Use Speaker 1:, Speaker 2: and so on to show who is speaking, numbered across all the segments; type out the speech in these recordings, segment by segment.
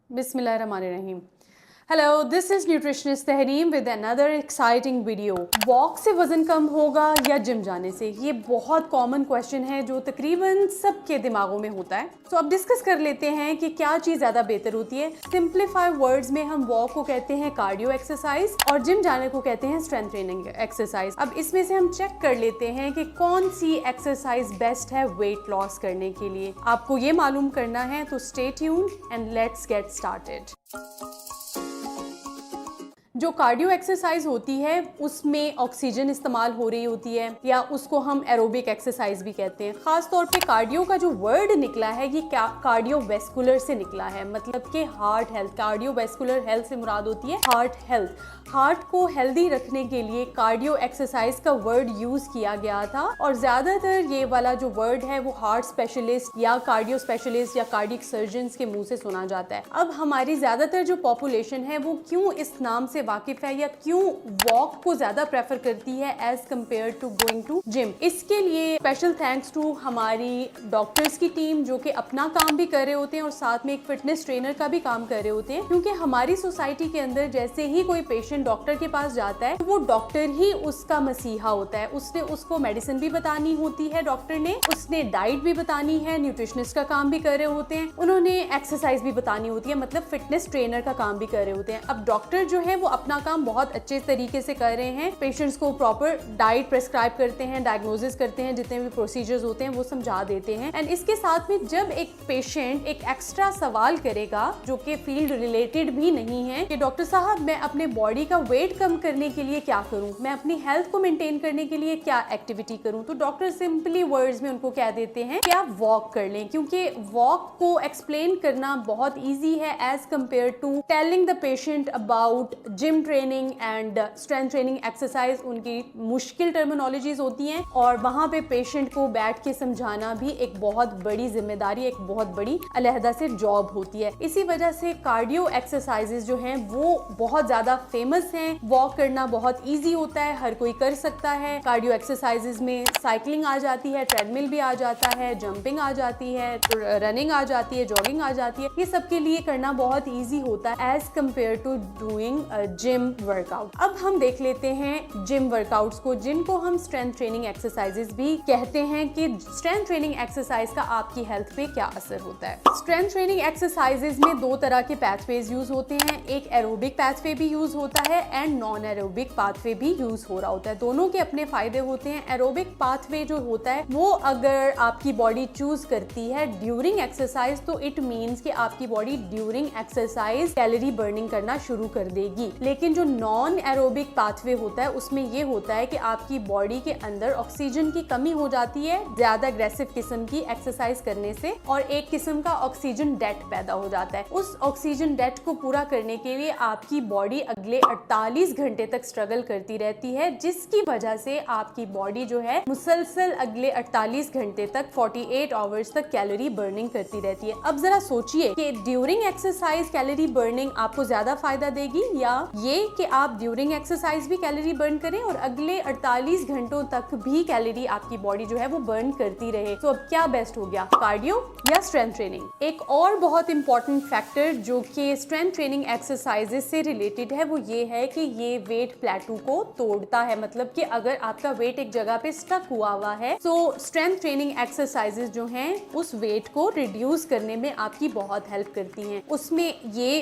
Speaker 1: बिस्मिल्लाहिर्रहमानिर्रहीम। Hello, this is nutritionist Tahreem with another exciting video. Walk से वजन कम होगा या जिम जाने से? ये बहुत कॉमन क्वेश्चन है जो तकरीबन सबके दिमागों में होता है। तो अब डिस्कस कर लेते हैं कि क्या चीज़ ज़्यादा बेहतर होती है। सिंप्लीफाइड वर्ड्स में हम वॉक को कहते हैं कार्डियो एक्सरसाइज और जिम जाने को कहते हैं स्ट्रेंथ ट्रेनिंग एक्सरसाइज। अब इसमें से हम चेक कर लेते हैं कि कौन सी एक्सरसाइज बेस्ट है वेट लॉस करने के लिए। आपको ये मालूम करना है, तो stay tuned and let's get started. जो कार्डियो एक्सरसाइज होती है उसमें ऑक्सीजन इस्तेमाल हो रही होती है, या उसको हम एरोबिक एक्सरसाइज भी कहते हैं। खास तौर पे कार्डियो का जो वर्ड निकला है ये कार्डियोवैस्कुलर से निकला है, मतलब कि हार्ट हेल्थ। कार्डियोवैस्कुलर हेल्थ से मुराद होती है हार्ट हेल्थ। हार्ट को हेल्दी रखने के लिए कार्डियो एक्सरसाइज का वर्ड यूज किया गया था, और ज्यादातर ये वाला जो वर्ड है वो हार्ट स्पेशलिस्ट या कार्डियो स्पेशलिस्ट या कार्डियक सर्जन के मुंह से सुना जाता है। अब हमारी ज्यादातर जो पॉपुलेशन है वो क्यों इस नाम से वाकिफ है या क्यों वॉक को ज्यादा प्रेफर करती है as compare to going to gym? इसके लिए स्पेशल थैंक्स टू हमारी डॉक्टर्स की टीम जो कि अपना काम भी कर रहे होते हैं और साथ में एक फिटनेस ट्रेनर का भी काम कर रहे होते हैं। क्योंकि हमारी सोसाइटी के अंदर जैसे ही कोई पेशेंट डॉक्टर के पास जाता है तो वो डॉक्टर ही उसका मसीहा होता है। उसने उसको मेडिसिन भी बतानी होती है, डॉक्टर ने उसने डाइट भी बतानी है, न्यूट्रिशनिस्ट का काम भी कर रहे होते हैं, उन्होंने एक्सरसाइज भी बतानी होती है, मतलब फिटनेस ट्रेनर का काम भी कर रहे होते हैं। अब डॉक्टर जो है वो अपना काम बहुत अच्छे तरीके से कर रहे हैं, पेशेंट्स को प्रॉपर डाइट प्रेस्क्राइब करते हैं, डायग्नोसिस करते हैं, जितने भी प्रोसीजर्स होते हैं वो समझा देते हैं। एंड इसके साथ में जब एक पेशेंट एक एक्स्ट्रा सवाल करेगा जो कि फील्ड रिलेटेड भी नहीं है कि डॉक्टर साहब मैं अपने बॉडी का वेट कम करने के लिए क्या करूं, मैं अपनी हेल्थ को मेंटेन करने के लिए क्या एक्टिविटी करूं, तो डॉक्टर सिंपली वर्ड्स में उनको कह देते हैं कि आप वॉक कर लें। क्योंकि वॉक को एक्सप्लेन करना बहुत ईजी है as compare to telling the patient about gym training and strength training exercise. उनकी मुश्किल टर्मिनोलॉजीज होती हैं और वहां पे पेशेंट को बैठ के समझाना भी एक बहुत बड़ी जिम्मेदारी, एक बहुत बड़ी अलहदा से जॉब होती है। इसी वजह से कार्डियो एक्सरसाइजेज जो हैं वो बहुत ज्यादा फेमस हैं। वॉक करना बहुत इजी होता है, हर कोई कर सकता है। कार्डियो एक्सरसाइजेज में साइकिलिंग आ जाती है, ट्रेडमिल भी आ जाता है, जंपिंग आ जाती है, रनिंग आ जाती है, जॉगिंग आ जाती है। ये सबके लिए करना बहुत इजी होता है as compare to doing gym workout. अब हम देख लेते हैं जिम वर्कआउट्स को, जिनको हम स्ट्रेंथ ट्रेनिंग एक्सरसाइजेज भी कहते हैं, कि स्ट्रेंथ ट्रेनिंग एक्सरसाइज का आपकी हेल्थ पे क्या असर होता है। स्ट्रेंथ ट्रेनिंग एक्सरसाइजेज में दो तरह के पैथवेज यूज होते हैं, एक एरोबिक पैथवे भी यूज होता है एंड नॉन एरोबिक पाथवे भी यूज हो रहा होता है। दोनों के अपने फायदे होते हैं। एरोबिक पाथवे जो होता है वो अगर आपकी बॉडी चूज करती है ड्यूरिंग एक्सरसाइज, तो इट मीन्स कि आपकी body during exercise calorie burning करना शुरू कर देगी। लेकिन जो नॉन एरोबिक पाथवे होता है उसमें ये होता है कि आपकी बॉडी के अंदर ऑक्सीजन की कमी हो जाती है ज्यादा अग्रेसिव किस्म की एक्सरसाइज करने से, और एक किस्म का ऑक्सीजन डेट पैदा हो जाता है। उस ऑक्सीजन डेट को पूरा करने के लिए आपकी बॉडी अगले 48 घंटे तक स्ट्रगल करती रहती है, जिसकी वजह से आपकी बॉडी जो है मुसलसल अगले 48 घंटे तक 48 आवर्स तक कैलोरी बर्निंग करती रहती है। अब जरा सोचिए कि ड्यूरिंग एक्सरसाइज कैलोरी बर्निंग आपको ज्यादा फायदा देगी, या ये कि आप ड्यूरिंग एक्सरसाइज भी कैलोरी बर्न करें और अगले 48 घंटों तक भी कैलोरी आपकी बॉडी जो है वो बर्न करती रहे। तो अब क्या बेस्ट हो गया, कार्डियो या स्ट्रेंथ ट्रेनिंग? एक और बहुत इंपॉर्टेंट फैक्टर जो कि स्ट्रेंथ ट्रेनिंग एक्सरसाइजेज से रिलेटेड है वो ये है कि ये वेट प्लेटू को तोड़ता है। मतलब कि अगर आपका वेट एक जगह पे स्टक हुआ है तो स्ट्रेंथ ट्रेनिंग एक्सरसाइजेज जो हैं उस वेट को रिड्यूस करने में आपकी बहुत हेल्प करती हैं। उसमें ये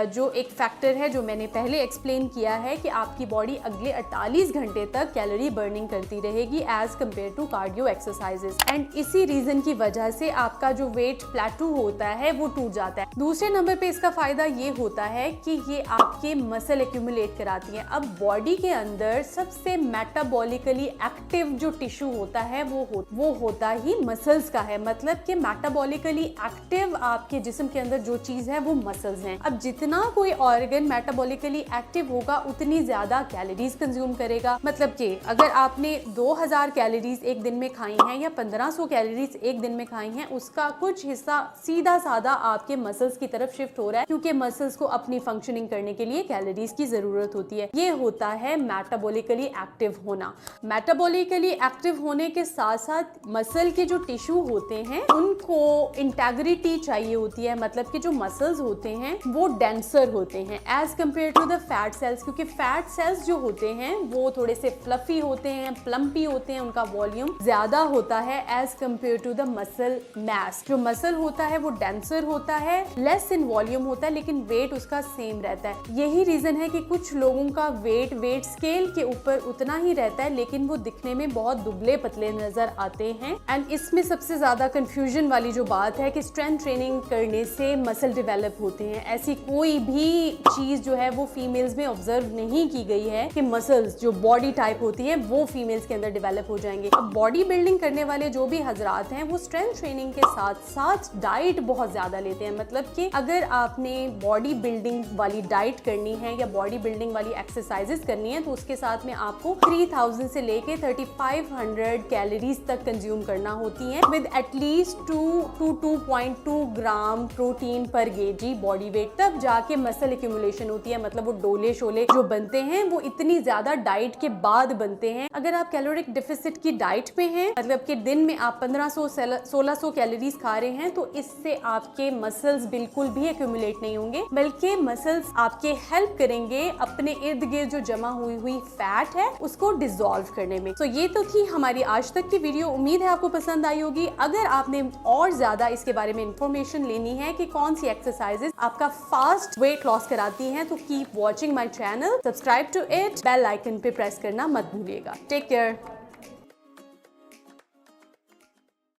Speaker 1: जो एक फैक्टर है जो मैंने पहले एक्सप्लेन किया है कि आपकी बॉडी अगले 48 घंटे तक कैलोरी बर्निंग करती रहेगी as compare to cardio exercises, and इसी रीजन की वजह से आपका जो वेट प्लेटू होता है वो टूट जाता है। दूसरे नंबर पे इसका फायदा ये होता है कि ये आपके मसल एक्यूमुलेट कराती है। अब बॉडी के अंदर सबसे मेटाबॉलिकली एक्टिव जो टिश्यू होता है वो होता ही मसल्स का है। मतलब कि मेटाबॉलिकली एक्टिव आपके जिस्म के अंदर जो चीज है वो मसल्स हैं। अब जितना कोई ऑर्गन मेटाबॉलिकली मेटाबॉलिकली एक्टिव होगा उतनी ज्यादा कैलोरीज कंज्यूम करेगा। मतलब कि अगर आपने 2000 कैलोरीज एक दिन में खाई हैं या 1500 कैलोरीज एक दिन में खाई हैं, उसका कुछ हिस्सा सीधा साधा आपके मसल्स की तरफ शिफ्ट हो रहा है, क्योंकि मसल्स को अपनी फंक्शनिंग करने के लिए कैलोरीज की जरूरत होती है। ये होता है मेटाबॉलिकली एक्टिव होना। मेटाबॉलिकली एक्टिव होने के साथ साथ मसल के जो टिश्यू होते हैं उनको इंटेग्रिटी चाहिए होती है, मतलब कि जो मसल्स होते हैं वो डेंसर होते हैं as compare to the fat cells, क्योंकि फैट सेल्स जो होते हैं वो थोड़े से फ्लफी होते हैं, प्लम्पी होते हैं, उनका वॉल्यूम ज्यादा होता है as compare to the muscle mass. जो मसल होता है वो डेंसर होता है, लेस इन वॉल्यूम होता है, लेकिन वेट उसका सेम रहता है। यही रीजन है कि कुछ लोगों का वेट स्केल के ऊपर उतना ही रहता है, लेकिन वो दिखने में बहुत दुबले पतले नजर आते हैं। एंड इसमें सबसे ज्यादा कंफ्यूजन वाली जो बात है कि स्ट्रेंथ ट्रेनिंग करने से मसल डेवलप होते हैं, ऐसी कोई भी चीज जो है वो फीमेल्स में ऑब्जर्व नहीं की गई है कि मसल्स जो बॉडी टाइप होती है वो फीमेल्स के अंदर डेवलप हो जाएंगे। अब बॉडी बिल्डिंग करने वाले जो भी हजरात हैं वो स्ट्रेंथ ट्रेनिंग के साथ साथ डाइट बहुत ज्यादा लेते हैं। मतलब कि अगर आपने बॉडी बिल्डिंग वाली डाइट करनी है या बॉडी बिल्डिंग वाली एक्सरसाइजेस करनी है तो उसके साथ में आपको 3000 से लेके 3500 कैलोरीज तक कंज्यूम करना होती है with at least 2 to 2.2 gram protein पर केजी बॉडी वेट, तब जाके मसल एक्यूमुलेशन होती है। मतलब वो डोले शोले जो बनते हैं वो इतनी ज्यादा डाइट के बाद बनते हैं। अगर आप कैलोरिक डिफिसिट की डाइट पे हैं, मतलब कि दिन में आप 1500-1600 कैलोरीज खा रहे हैं, तो इससे आपके मसल्स बिल्कुल भी एक्यूमुलेट नहीं होंगे, बल्कि मसल्स आपके हेल्प करेंगे अपने इर्द गिर्द जो जमा हुई फैट है उसको डिसॉल्व करने में। तो ये तो थी हमारी आज तक की वीडियो। उम्मीद है आपको पसंद आई होगी। अगर आपने और ज्यादा इसके बारे में इंफॉर्मेशन लेनी है कि कौन सी एक्सरसाइजेस आपका फास्ट वेट लॉस कराती हैं, तो keep watching my channel, subscribe to it, bell icon पे प्रेस करना मत भूलिएगा। Take care.